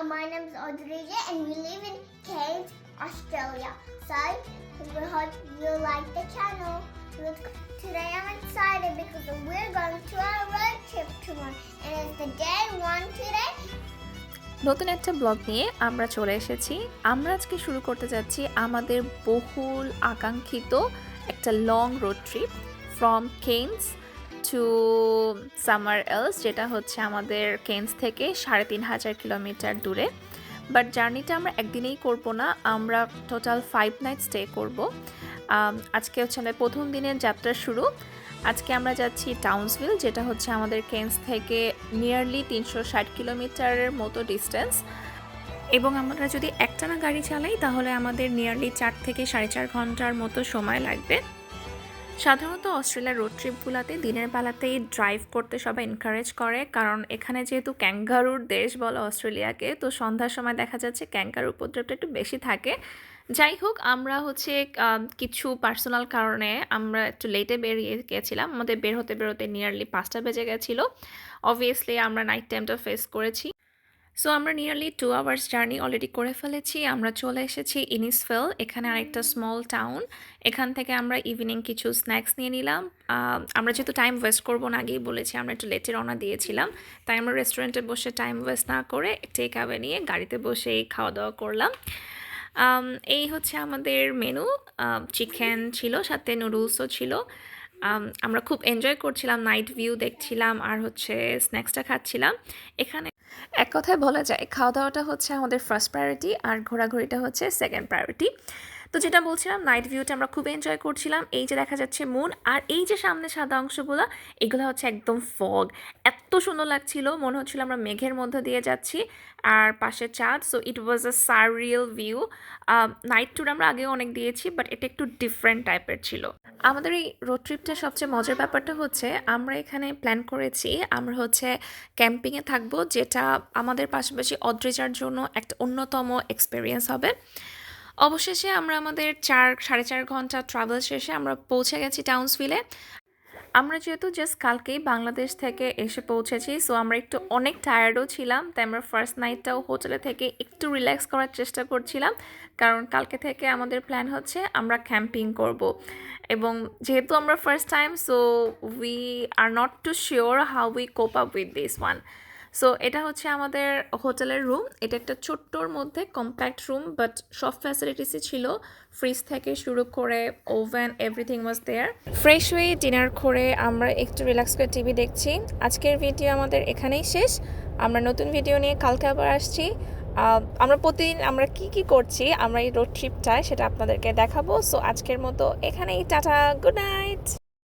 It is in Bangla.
My name is Audrey and we live in Cairns, Australia. So, we hope you like the channel. Today I'm excited because we're going to our road trip tomorrow and it's the day one today. নতুন একটা ব্লগ নিয়ে আমরা চলে এসেছি। আমরা আজকে শুরু করতে যাচ্ছি আমাদের বহুল আকাঙ্ক্ষিত একটা long road trip from Cairns to Summer Els, যেটা হচ্ছে আমাদের কেইনস থেকে ৩৫০০ কিলোমিটার দূরে। বাট জার্নিটা আমরা একদিনেই করব না, আমরা টোটাল 5 নাইট স্টে করব। আজকে হচ্ছে আমাদের প্রথম দিনের যাত্রা শুরু। আজকে আমরা যাচ্ছি টাউন্সভিল, যেটা হচ্ছে আমাদের কেইনস থেকে নিয়ারলি ৩৬০ কিলোমিটারের মতো ডিস্টেন্স, এবং আমরা যদি একটানা গাড়ি চালাই তাহলে আমাদের নিয়ারলি ৪ থেকে ৪.৫ ঘন্টার মতো সময় লাগবে। সাধারণত অস্ট্রেলিয়ার রোড ট্রিপগুলোতে দিনের বেলাতেই ড্রাইভ করতে সবাই এনকারেজ করে, কারণ এখানে যেহেতু ক্যাঙ্গারুর দেশ বলে অস্ট্রেলিয়াকে, তো সন্ধ্যার সময় দেখা যাচ্ছে ক্যাঙ্গারুর উপদ্রবটা একটু বেশি থাকে। যাই হোক, আমরা হচ্ছে কিছু পার্সোনাল কারণে আমরা একটু লেটে বেরিয়ে গিয়েছিলাম। আমাদের বের হতে নিয়ারলি ৫টা বেজে গেছিলো। অবভিয়াসলি আমরা নাইট টাইমটা ফেস করেছি। সো আমরা নিয়ারলি 2 আওয়ার্স জার্নি অলরেডি করে ফেলেছি। আমরা চলে এসেছি ইনিসফেল, এখানে আরেকটা স্মল টাউন। এখান থেকে আমরা ইভিনিং কিছু স্ন্যাক্স নিয়ে নিলাম। আমরা যেহেতু টাইম ওয়েস্ট করবো না, আগেই বলেছি আমরা একটু লেটে রওনা দিয়েছিলাম, তাই আমরা রেস্টুরেন্টে বসে টাইম ওয়েস্ট না করে টেক অ্যাওয়ে নিয়ে গাড়িতে বসেই খাওয়া দাওয়া করলাম। এই হচ্ছে আমাদের মেনু। চিকেন ছিল, সাথে নুডলসও ছিল। আমরা খুব এনজয় করছিলাম, নাইট ভিউ দেখছিলাম আর হচ্ছে স্ন্যাক্সটা খাচ্ছিলাম। এখানে এক কথায় বলা যায় খাওয়া দাওয়াটা হচ্ছে আমাদের ফার্স্ট প্রায়োরিটি আর ঘোরাঘুরিটা হচ্ছে সেকেন্ড প্রায়োরিটি। তো যেটা বলছিলাম, নাইট ভিউটা আমরা খুব এনজয় করছিলাম। এই যে দেখা যাচ্ছে মুন, আর এই যে সামনে সাদা অংশগুলো, এগুলো হচ্ছে একদম ফগ। এত সুন্দর লাগছিল, মনে হচ্ছিল আমরা মেঘের মধ্যে দিয়ে যাচ্ছি আর পাশে চাঁদ। So it was a surreal view. Night tour আমরা আগেও অনেক দিয়েছি, বাট এটা একটু ডিফারেন্ট টাইপের ছিল। আমাদের এই রোড ট্রিপটা সবচেয়ে মজার ব্যাপারটা হচ্ছে আমরা এখানে প্ল্যান করেছি আমরা হচ্ছে ক্যাম্পিংয়ে থাকবো, যেটা আমাদের পাশাপাশি অদ্রিজার জন্য একটা অন্যতম এক্সপিরিয়েন্স হবে। অবশেষে আমরা আমাদের 4-4.5 ঘন্টা ট্রাভেল শেষে আমরা পৌঁছে গেছি টাউন্সভিলে। আমরা যেহেতু জাস্ট কালকেই বাংলাদেশ থেকে এসে পৌঁছেছি, সো আমরা একটু অনেক টায়ার্ডও ছিলাম, তাই আমরা ফার্স্ট নাইটটাও হোটেলে থেকে একটু রিল্যাক্স করার চেষ্টা করছিলাম, কারণ কালকে থেকে আমাদের প্ল্যান হচ্ছে আমরা ক্যাম্পিং করব। এবং যেহেতু আমরা first time, so we are not too sure how we cope up with this one. So এটা হচ্ছে আমাদের হোটেলের রুম। এটা একটা ছোট্টর মধ্যে কম্প্যাক্ট রুম, বাট সব ফ্যাসিলিটিসই ছিল, ফ্রিজ থেকে শুরু করে oven, everything was there. Fresh হয়ে ডিনার করে আমরা একটু রিল্যাক্স করে টিভি দেখছি। আজকের ভিডিও আমাদের এখানেই শেষ। আমরা নতুন ভিডিও নিয়ে কালকে আবার আসছি। আমরা প্রতিদিন আমরা কি করছি আমরা এই রোড ট্রিপটায় সেটা আপনাদেরকে দেখাবো। সো আজকের মতো এখানেই, টাটা, গুড নাইট।